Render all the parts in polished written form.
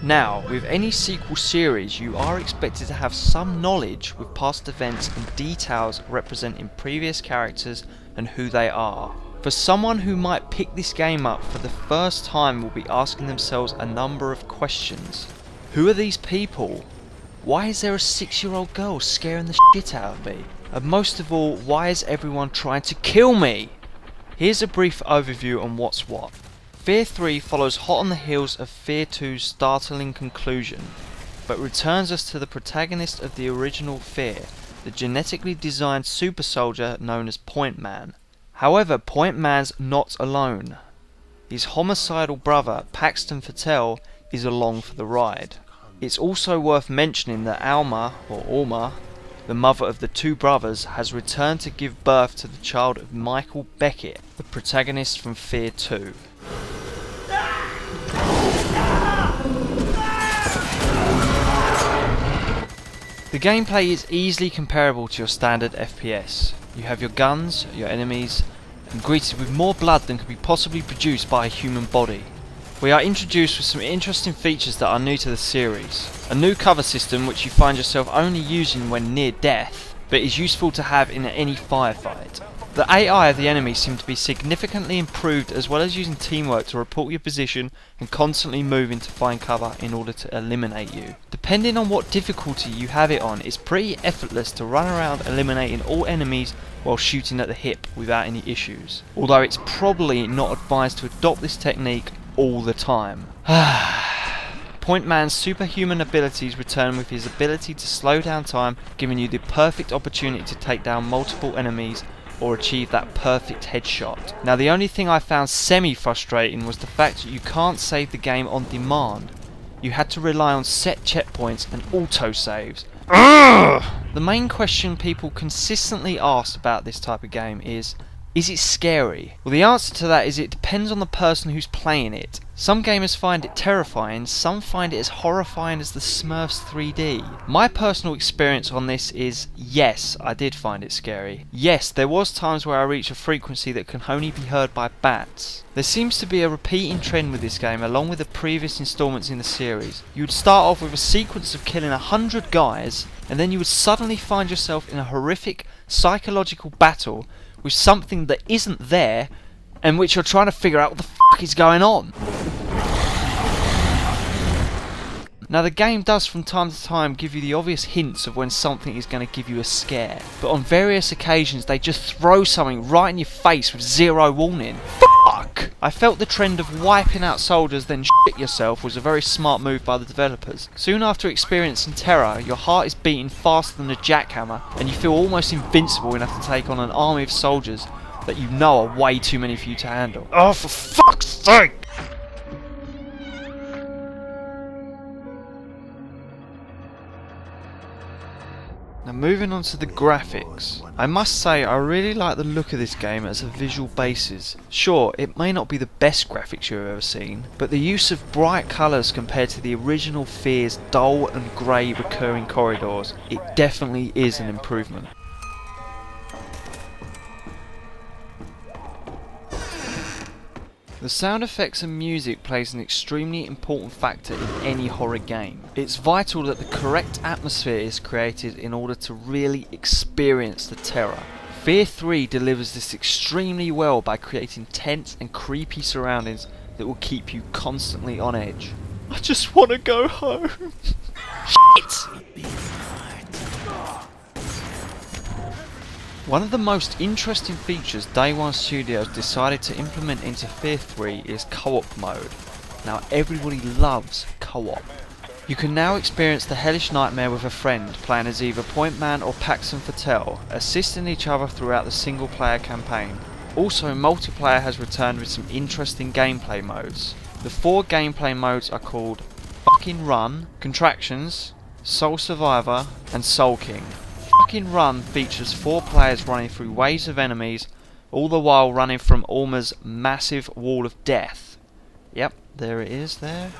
Now, with any sequel series, you are expected to have some knowledge with past events and details representing previous characters and who they are. For someone who might pick this game up for the first time will be asking themselves a number of questions. Who are these people? Why is there a 6-year-old girl scaring the shit out of me? And most of all, why is everyone trying to kill me? Here's a brief overview on what's what. F.E.A.R 3 follows hot on the heels of F.E.A.R 2's startling conclusion, but returns us to the protagonist of the original F.E.A.R, the genetically designed super soldier known as Point Man. However, Point Man's not alone. His homicidal brother, Paxton Patel, is along for the ride. It's also worth mentioning that Alma, the mother of the two brothers, has returned to give birth to the child of Michael Beckett, the protagonist from F.E.A.R 2. The gameplay is easily comparable to your standard FPS. You have your guns, your enemies, and greeted with more blood than can be possibly produced by a human body. We are introduced with some interesting features that are new to the series. A new cover system which you find yourself only using when near death, but is useful to have in any firefight. The AI of the enemies seem to be significantly improved, as well as using teamwork to report your position and constantly moving to find cover in order to eliminate you. Depending on what difficulty you have it on, it's pretty effortless to run around eliminating all enemies while shooting at the hip without any issues. Although it's probably not advised to adopt this technique all the time. Point Man's superhuman abilities return with his ability to slow down time, giving you the perfect opportunity to take down multiple enemies or achieve that perfect headshot. Now, the only thing I found semi-frustrating was the fact that you can't save the game on demand. You had to rely on set checkpoints and auto-saves. The main question people consistently ask about this type of game is it scary? Well, the answer to that is it depends on the person who's playing it. Some gamers find it terrifying, some find it as horrifying as the Smurfs 3D. My personal experience on this is, yes, I did find it scary. Yes, there was times where I reached a frequency that can only be heard by bats. There seems to be a repeating trend with this game, along with the previous installments in the series. You would start off with a sequence of killing 100 guys, and then you would suddenly find yourself in a horrific psychological battle with something that isn't there, and which you're trying to figure out what the fuck is going on. Now, the game does from time to time give you the obvious hints of when something is going to give you a scare, but on various occasions they just throw something right in your face with zero warning. Fuck! I felt the trend of wiping out soldiers then shit yourself was a very smart move by the developers. Soon after experiencing terror, your heart is beating faster than a jackhammer, and you feel almost invincible enough to take on an army of soldiers that you know are way too many for you to handle. Oh, for fuck's sake! Now, moving on to the graphics. I must say I really like the look of this game as a visual basis. Sure, it may not be the best graphics you've ever seen, but the use of bright colours compared to the original F.E.A.R's dull and grey recurring corridors, it definitely is an improvement. The sound effects and music plays an extremely important factor in any horror game. It's vital that the correct atmosphere is created in order to really experience the terror. F.E.A.R 3 delivers this extremely well by creating tense and creepy surroundings that will keep you constantly on edge. I just want to go home. Shit! One of the most interesting features Day One Studios decided to implement into F.E.A.R 3 is co-op mode. Now, everybody loves co-op. You can now experience the hellish nightmare with a friend, playing as either Point Man or Paxton Patel, assisting each other throughout the single player campaign. Also, multiplayer has returned with some interesting gameplay modes. The 4 gameplay modes are called Fucking Run, Contractions, Soul Survivor, and Soul King. Fucking Run features 4 players running through waves of enemies, all the while running from Alma's massive wall of death. Yep, there it is there.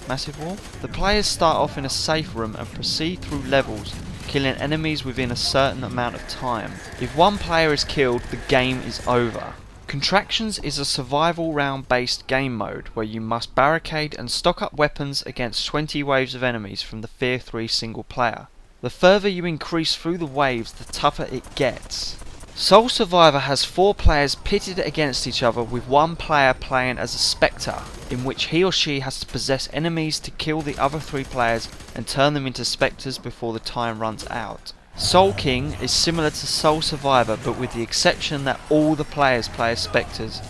Massive wall. The players start off in a safe room and proceed through levels, killing enemies within a certain amount of time. If one player is killed, the game is over. Contractions is a survival round based game mode where you must barricade and stock up weapons against 20 waves of enemies from the F.E.A.R. single player. The further you increase through the waves, the tougher it gets. Sole Survivor has 4 players pitted against each other, with one player playing as a Spectre, in which he or she has to possess enemies to kill the other 3 players and turn them into Spectres before the time runs out. Soul King is similar to Sole Survivor, but with the exception that all the players play as Spectres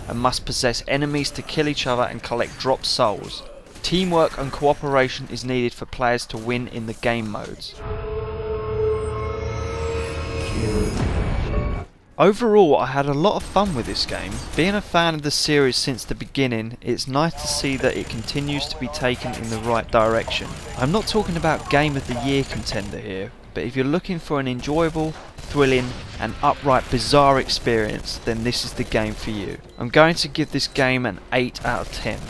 and must possess enemies to kill each other and collect dropped souls. Teamwork and cooperation is needed for players to win in the game modes. Overall, I had a lot of fun with this game. Being a fan of the series since the beginning, it's nice to see that it continues to be taken in the right direction. I'm not talking about Game of the Year contender here, but if you're looking for an enjoyable, thrilling and upright bizarre experience, then this is the game for you. I'm going to give this game an 8 out of 10.